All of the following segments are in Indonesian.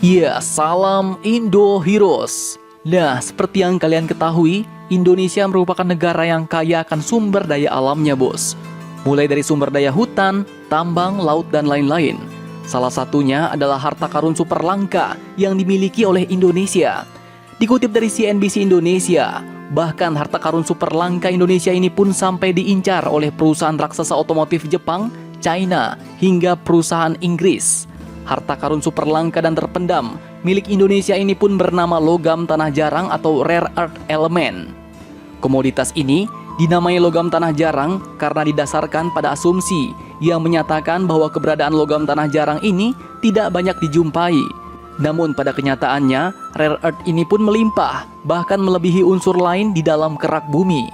Ya, salam Indo Heroes. Nah, seperti yang kalian ketahui, Indonesia merupakan negara yang kaya akan sumber daya alamnya, bos. Mulai dari sumber daya hutan, tambang, laut, dan lain-lain. Salah satunya adalah harta karun super langka yang dimiliki oleh Indonesia. Dikutip dari CNBC Indonesia, bahkan harta karun super langka Indonesia ini pun sampai diincar oleh perusahaan raksasa otomotif Jepang, China, hingga perusahaan Inggris. Harta karun super langka dan terpendam milik Indonesia ini pun bernama logam tanah jarang atau rare earth element. Komoditas ini dinamai logam tanah jarang karena didasarkan pada asumsi yang menyatakan bahwa keberadaan logam tanah jarang ini tidak banyak dijumpai. Namun pada kenyataannya, rare earth ini pun melimpah, bahkan melebihi unsur lain di dalam kerak bumi.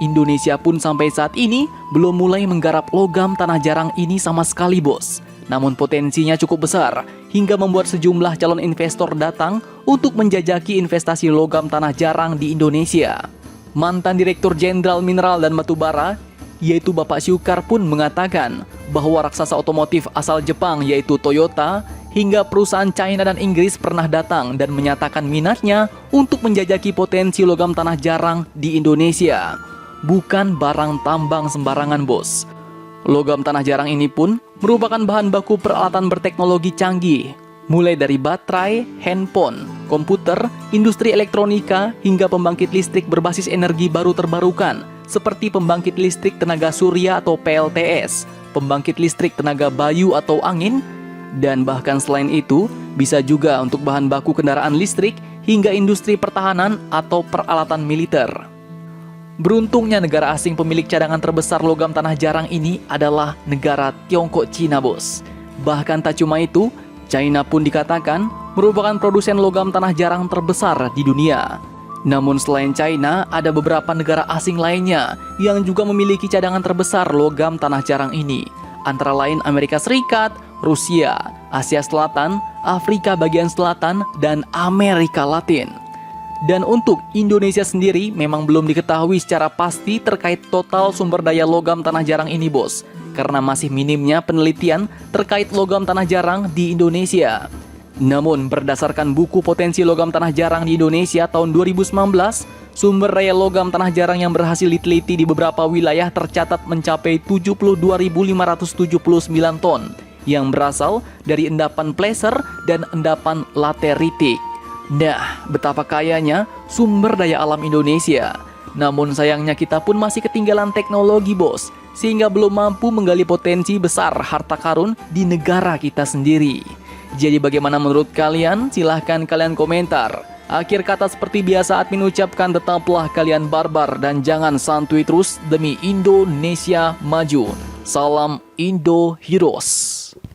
Indonesia pun sampai saat ini belum mulai menggarap logam tanah jarang ini sama sekali, bos. Namun potensinya cukup besar, hingga membuat sejumlah calon investor datang untuk menjajaki investasi logam tanah jarang di Indonesia. Mantan Direktur Jenderal Mineral dan Batubara, yaitu Bapak Syukar pun mengatakan bahwa raksasa otomotif asal Jepang yaitu Toyota, hingga perusahaan China dan Inggris pernah datang dan menyatakan minatnya untuk menjajaki potensi logam tanah jarang di Indonesia. Bukan barang tambang sembarangan, bos. Logam tanah jarang ini pun merupakan bahan baku peralatan berteknologi canggih, mulai dari baterai, handphone, komputer, industri elektronika, hingga pembangkit listrik berbasis energi baru terbarukan, seperti pembangkit listrik tenaga surya atau PLTS, pembangkit listrik tenaga bayu atau angin, dan bahkan selain itu, bisa juga untuk bahan baku kendaraan listrik hingga industri pertahanan atau peralatan militer. Beruntungnya negara asing pemilik cadangan terbesar logam tanah jarang ini adalah negara Tiongkok Cina, bos. Bahkan tak cuma itu, China pun dikatakan merupakan produsen logam tanah jarang terbesar di dunia. Namun selain China, ada beberapa negara asing lainnya yang juga memiliki cadangan terbesar logam tanah jarang ini. Antara lain Amerika Serikat, Rusia, Asia Selatan, Afrika bagian selatan, dan Amerika Latin. Dan untuk Indonesia sendiri memang belum diketahui secara pasti terkait total sumber daya logam tanah jarang ini, bos, karena masih minimnya penelitian terkait logam tanah jarang di Indonesia. Namun berdasarkan buku potensi logam tanah jarang di Indonesia tahun 2019, sumber daya logam tanah jarang yang berhasil diteliti di beberapa wilayah tercatat mencapai 72.579 ton yang berasal dari endapan placer dan endapan lateritik. Nah, betapa kayanya sumber daya alam Indonesia. Namun sayangnya kita pun masih ketinggalan teknologi, bos, sehingga belum mampu menggali potensi besar harta karun di negara kita sendiri. Jadi bagaimana menurut kalian? Silahkan kalian komentar. Akhir kata seperti biasa admin ucapkan, tetaplah kalian barbar dan jangan santuy terus demi Indonesia maju. Salam Indo Heroes.